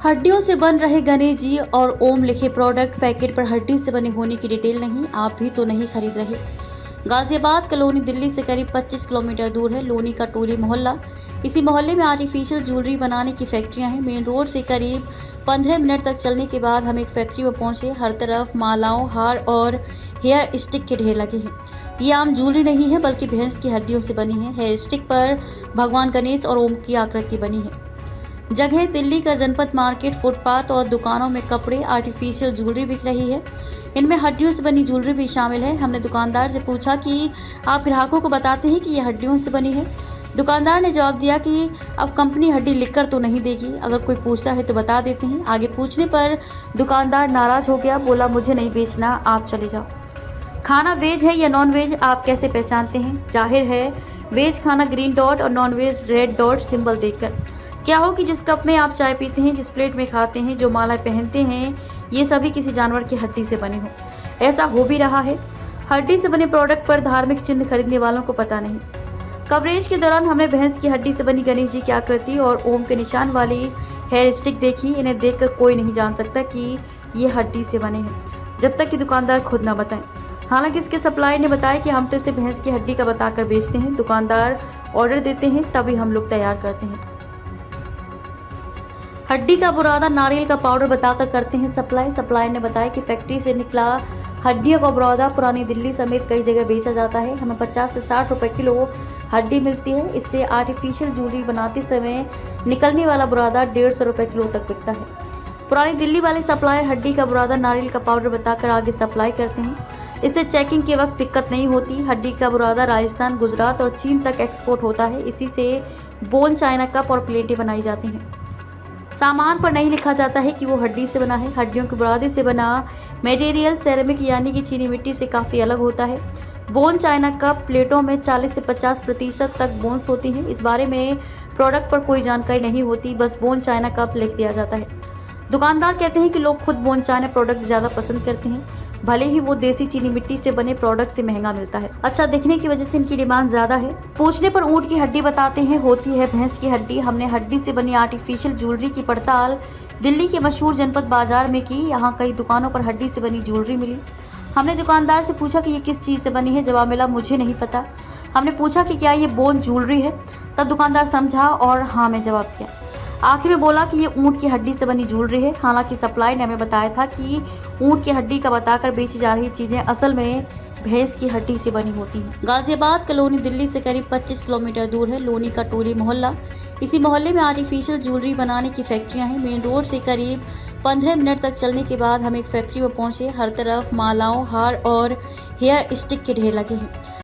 हड्डियों से बन रहे गणेश जी और ओम लिखे प्रोडक्ट पैकेट पर हड्डी से बने होने की डिटेल नहीं, आप भी तो नहीं खरीद रहे। गाजियाबाद कॉलोनी दिल्ली से करीब 25 किलोमीटर दूर है लोनी का टोली मोहल्ला। इसी मोहल्ले में आर्टिफिशियल ज्वेलरी बनाने की फैक्ट्रियां हैं। मेन रोड से करीब 15 मिनट तक चलने के बाद हम एक फैक्ट्री में पहुंचे। हर तरफ मालाओं, हार और हेयर स्टिक के ढेर लगे हैं। ये आम ज्वेलरी नहीं है बल्कि भैंस की हड्डियों से बनी है। हेयर स्टिक पर भगवान गणेश और ओम की आकृति बनी है। जगह दिल्ली का जनपद मार्केट, फुटपाथ और दुकानों में कपड़े, आर्टिफिशियल ज्वेलरी बिक रही है। इनमें हड्डियों से बनी ज्वेलरी भी शामिल है। हमने दुकानदार से पूछा कि आप ग्राहकों को बताते हैं कि यह हड्डियों से बनी है। दुकानदार ने जवाब दिया कि अब कंपनी हड्डी लिखकर तो नहीं देगी, अगर कोई पूछता है तो बता देते हैं। आगे पूछने पर दुकानदार नाराज हो गया, बोला मुझे नहीं बेचना, आप चले जाओ। खाना वेज है या नॉन वेज आप कैसे पहचानते हैं? जाहिर है वेज खाना ग्रीन डॉट और non veg red dot symbol देखकर। क्या हो कि जिस कप में आप चाय पीते हैं, जिस प्लेट में खाते हैं, जो माला पहनते हैं, ये सभी किसी जानवर की हड्डी से बने हों। ऐसा हो भी रहा है। हड्डी से बने प्रोडक्ट पर धार्मिक चिन्ह खरीदने वालों को पता नहीं। कवरेज के दौरान हमने भैंस की हड्डी से बनी गणेश जी की आकृति और ओम के निशान वाली हेयर स्टिक देखी। इन्हें देखकर कोई नहीं जान सकता कि ये हड्डी से बने हैं जब तक कि दुकानदार खुद न बताएं। हालांकि इसके सप्लाई ने बताया कि हम तो इसे भैंस की हड्डी का बताकर बेचते हैं। दुकानदार ऑर्डर देते हैं तभी हम लोग तैयार करते हैं। हड्डी का बुरादा नारियल का पाउडर बताकर करते हैं सप्लाई। सप्लाई ने बताया कि फैक्ट्री से निकला हड्डियों का बुरादा पुरानी दिल्ली समेत कई जगह बेचा जाता है। हमें 50 से 60 रुपए किलो हड्डी मिलती है। इससे आर्टिफिशियल ज्वेलरी बनाते समय निकलने वाला बुरादा 150 रुपए किलो तक बिकता है। पुरानी दिल्ली वाले सप्लायर हड्डी का बुरादा नारियल का पाउडर बताकर आगे सप्लाई करते हैं। इससे चेकिंग के वक्त दिक्कत नहीं होती। हड्डी का बुरादा राजस्थान, गुजरात और चीन तक एक्सपोर्ट होता है। इसी से बोन, चाइना कप और प्लेटें बनाई जाती हैं। सामान पर नहीं लिखा जाता है कि वो हड्डी से बना है। हड्डियों के बुरादे से बना मटेरियल सेरेमिक यानी कि चीनी मिट्टी से काफ़ी अलग होता है। बोन चाइना कप प्लेटों में 40 से 50% तक बोन्स होती हैं। इस बारे में प्रोडक्ट पर कोई जानकारी नहीं होती, बस बोन चाइना कप लिख दिया जाता है। दुकानदार कहते हैं कि लोग खुद बोन चाइना प्रोडक्ट ज़्यादा पसंद करते हैं, भले ही वो देसी चीनी मिट्टी से बने प्रोडक्ट से महंगा मिलता है। अच्छा दिखने की वजह से इनकी डिमांड ज़्यादा है। पूछने पर ऊँट की हड्डी बताते हैं, होती है भैंस की हड्डी। हमने हड्डी से बनी आर्टिफिशियल ज्वेलरी की पड़ताल दिल्ली के मशहूर जनपद बाजार में की। यहाँ कई दुकानों पर हड्डी से बनी ज्वेलरी मिली। हमने दुकानदार से पूछा कि ये किस चीज़ से बनी है। जवाब मिला, मुझे नहीं पता। हमने पूछा कि क्या ये बोन ज्वेलरी है, तब दुकानदार समझा और हाँ में जवाब दिया। आखिर में बोला कि ये ऊँट की हड्डी से बनी ज्वेलरी है। हालांकि सप्लाई ने हमें बताया था कि ऊँट की हड्डी का बताकर बेची जा रही चीज़ें असल में भैंस की हड्डी से बनी होती हैं। गाजियाबाद कॉलोनी दिल्ली से करीब 25 किलोमीटर दूर है लोनी का टोली मोहल्ला। इसी मोहल्ले में आर्टिफिशियल ज्वेलरी बनाने की फैक्ट्रियां हैं। मेन रोड से करीब 15 मिनट तक चलने के बाद हम एक फैक्ट्री में पहुंचे। हर तरफ मालाओं, हार और हेयर स्टिक के ढेर लगे हैं।